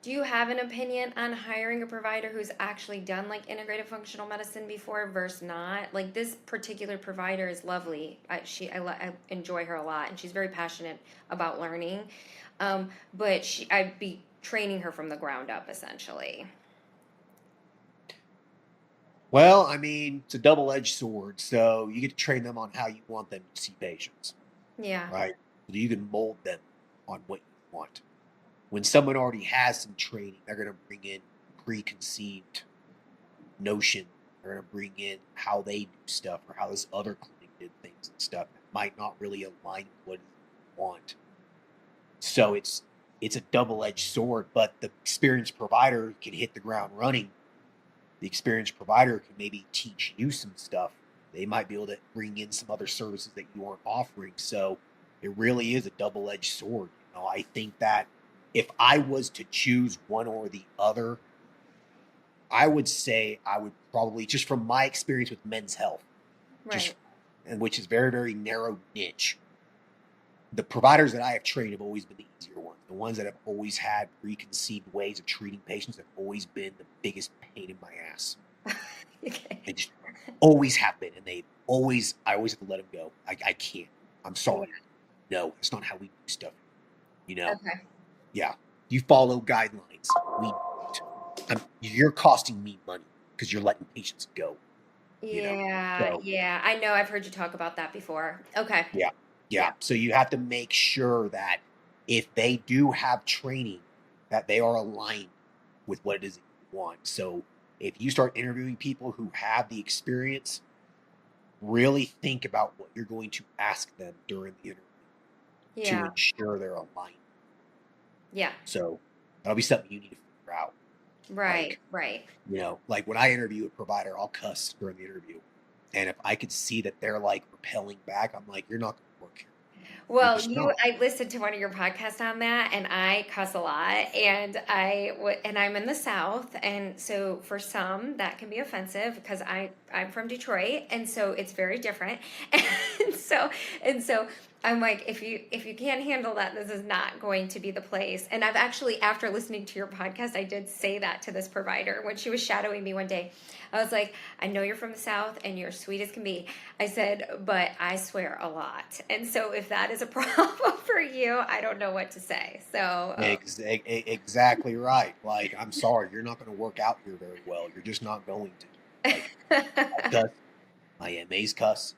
B: Do you have an opinion on hiring a provider who's actually done like integrative functional medicine before versus not? Like this particular provider is lovely. I enjoy her a lot, and she's very passionate about learning. But I'd be training her from the ground up essentially.
A: Well, I mean, it's a double-edged sword. So you get to train them on how you want them to see patients.
B: Yeah.
A: Right. So you can mold them on what you want. When someone already has some training, they're going to bring in preconceived notion. They're going to bring in how they do stuff or how this other clinic did things and stuff that might not really align with what you want. So it's a double-edged sword, but the experienced provider can hit the ground running. The experienced provider can maybe teach you some stuff. They might be able to bring in some other services that you aren't offering. So it really is a double-edged sword. I think that if I was to choose one or the other, I would say I would probably, just from my experience with men's health,
B: Right.
A: and which is very, very narrow niche, the providers that I have trained have always been the easier ones. The ones that have always had preconceived ways of treating patients have always been the biggest pain in my ass.
B: Okay.
A: They just always have been, and I always have to let them go. I can't. I'm sorry. No, that's not how we do stuff.
B: Okay.
A: Yeah, you follow guidelines. You're costing me money because you're letting patients go.
B: Yeah.
A: So,
B: Yeah. I know. I've heard you talk about that before. Okay.
A: yeah. So you have to make sure that if they do have training, that they are aligned with what it is that you want. So if you start interviewing people who have the experience, really think about what you're going to ask them during the interview to ensure they're aligned.
B: Yeah.
A: So that'll be something you need to figure out.
B: Right. Right.
A: Like when I interview a provider, I'll cuss during the interview. And if I could see that they're like repelling back, I'm like, you're not going to work here. You
B: Well,
A: just don't.
B: I listened to one of your podcasts on that, and I cuss a lot, and and I'm in the South, and so for some that can be offensive because I'm from Detroit, and so it's very different, and so I'm like, if you can't handle that, this is not going to be the place. And I've actually, after listening to your podcast, I did say that to this provider when she was shadowing me one day. I was like, I know you're from the South and you're sweet as can be. I said, but I swear a lot. And so if that is a problem for you, I don't know what to say. So,
A: Exactly right. Like, I'm sorry, you're not going to work out here very well. You're just not going to. Like, I cuss, my MAs cuss,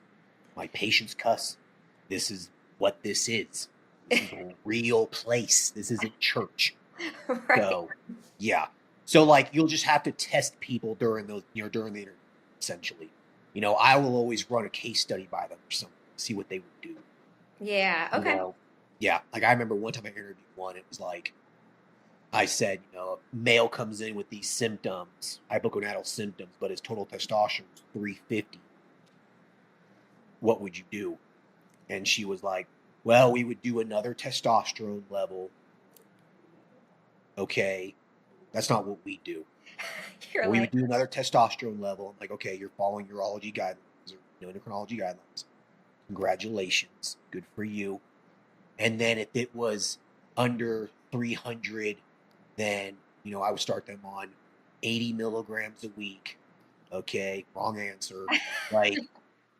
A: my patients cuss. This is what this is. This is a real place. This isn't church.
B: right.
A: So, yeah. So, like, you'll just have to test people during those, during the interview, essentially. I will always run a case study by them or something, see what they would do.
B: Yeah.
A: You
B: Okay.
A: know, yeah. Like, I remember one time I interviewed one, it was like, I said, a male comes in with these symptoms, hypogonadal symptoms, but his total testosterone is 350. What would you do? And she was like, well, we would do another testosterone level. Okay, that's not what we do.
B: You're
A: We would
B: like,
A: do another testosterone level. I'm like, okay, you're following urology guidelines or endocrinology guidelines. Congratulations. Good for you. And then if it was under 300, then, I would start them on 80 milligrams a week. Okay, wrong answer. Like,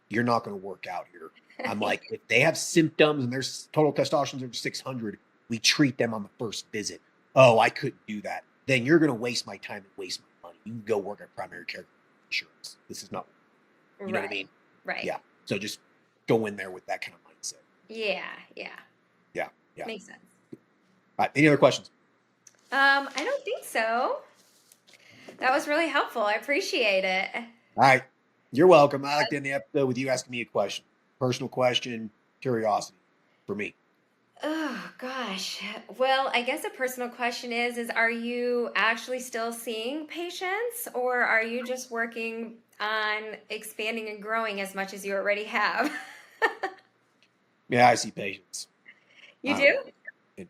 A: you're not going to work out here. I'm like, if they have symptoms and their total testosterone over 600, we treat them on the first visit. Oh, I couldn't do that. Then you're going to waste my time and waste my money. You can go work at primary care insurance. This is not, you know what I
B: right.
A: mean?
B: Right.
A: Yeah. So just go in there with that kind of mindset.
B: Yeah. Yeah.
A: Yeah. Yeah.
B: Makes sense.
A: All right. Any other questions?
B: I don't think so. That was really helpful. I appreciate it.
A: All right. You're welcome. I like to end the episode with you asking me a question. Personal question, curiosity for me.
B: Oh gosh. Well, I guess a personal question is are you actually still seeing patients or are you just working on expanding and growing as much as you already have?
A: Yeah, I see patients.
B: You
A: I don't
B: do?
A: know,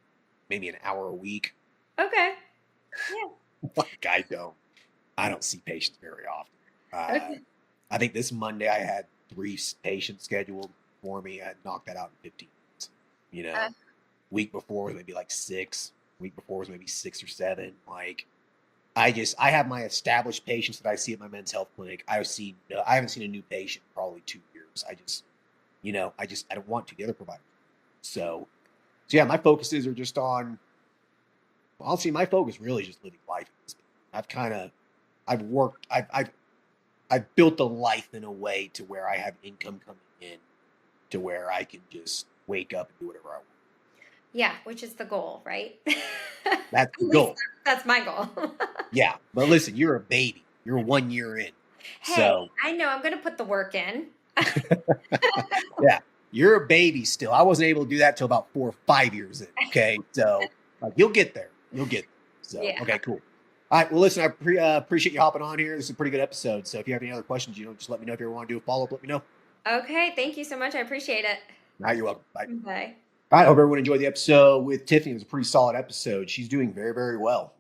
A: maybe an hour a week.
B: Okay. Yeah.
A: Like I don't see patients very often.
B: Okay.
A: I think this Monday I had 3 patients scheduled for me. I knocked that out in 15 minutes.
B: Uh,
A: Week before was maybe like 6. Week before was maybe 6 or 7. Like I have my established patients that I see at my men's health clinic. I haven't seen a new patient in probably 2 years. I don't want to. The other providers. So yeah, my focuses are just on. Honestly, my focus really is just living life. I've worked. I've built a life in a way to where I have income coming in, to where I can just wake up and do whatever I want.
B: yeah, which is the goal, right?
A: That's
B: At
A: the
B: least
A: goal.
B: that's my goal.
A: Yeah, but listen, you're a baby. You're 1 year in,
B: Hey,
A: so
B: I know I'm going to put the work in.
A: yeah, you're a baby still. I wasn't able to do that till about 4 or 5 years in. Okay, so you'll get there. You'll get there. So
B: Yeah.
A: okay, cool. All right. Well, listen, I appreciate you hopping on here. This is a pretty good episode. So if you have any other questions, just let me know. If you ever want to do a follow up, let me know.
B: Okay, thank you so much. I appreciate it.
A: All right, you're welcome. Bye.
B: Bye.
A: All right, hope everyone enjoyed the episode with Tiffany. It was a pretty solid episode. She's doing very, very well.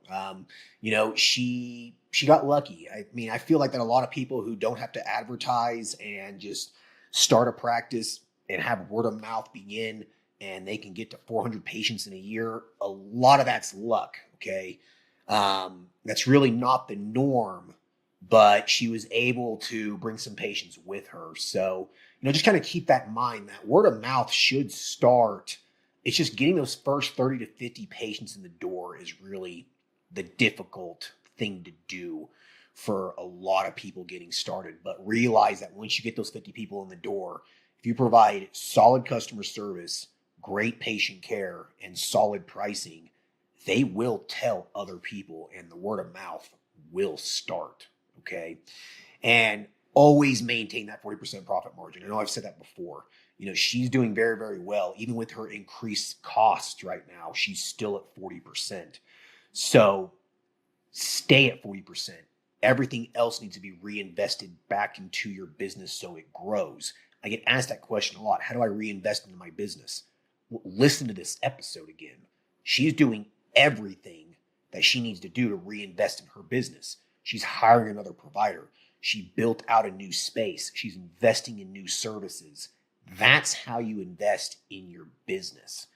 A: She got lucky. I mean, I feel like that a lot of people who don't have to advertise and just start a practice and have word of mouth begin, and they can get to 400 patients in a year. A lot of that's luck. Okay, that's really not the norm, but she was able to bring some patients with her. So just kind of keep that in mind. That word of mouth should start. It's just getting those first 30 to 50 patients in the door is really the difficult thing to do for a lot of people getting started. But realize that once you get those 50 people in the door, if you provide solid customer service, great patient care, and solid pricing, they will tell other people and the word of mouth will start. Okay. And always maintain that 40% profit margin. I know I've said that before. She's doing very, very well. Even with her increased costs right now, she's still at 40%. So stay at 40%. Everything else needs to be reinvested back into your business so it grows. I get asked that question a lot. How do I reinvest into my business? listen to this episode again. She's doing everything that she needs to do to reinvest in her business. She's hiring another provider. She built out a new space. She's investing in new services. That's how you invest in your business,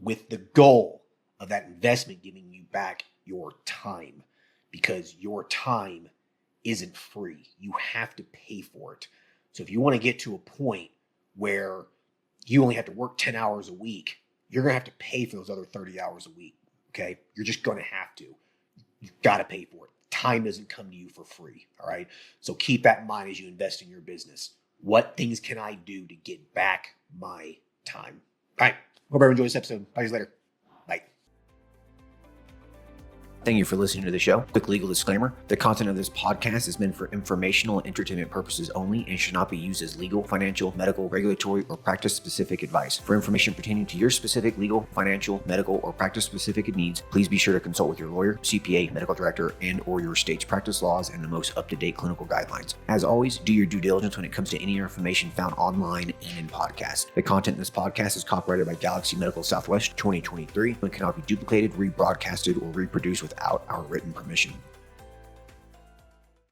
A: with the goal of that investment giving you back your time, because your time isn't free. You have to pay for it. So if you want to get to a point where you only have to work 10 hours a week, you're going to have to pay for those other 30 hours a week. Okay. You're just going to have to. You've got to pay for it. Time doesn't come to you for free. All right. So keep that in mind as you invest in your business. What things can I do to get back my time? All right. Hope everyone enjoyed this episode. Talk to you later. Bye. Thank you for listening to the show. Quick legal disclaimer. The content of this podcast is meant for informational and entertainment purposes only and should not be used as legal, financial, medical, regulatory, or practice-specific advice. For information pertaining to your specific legal, financial, medical, or practice-specific needs, please be sure to consult with your lawyer, CPA, medical director, and or your state's practice laws and the most up-to-date clinical guidelines. As always, do your due diligence when it comes to any information found online and in podcasts. The content in this podcast is copyrighted by Galaxy Medical Southwest 2023 and cannot be duplicated, rebroadcasted, or reproduced without our written permission.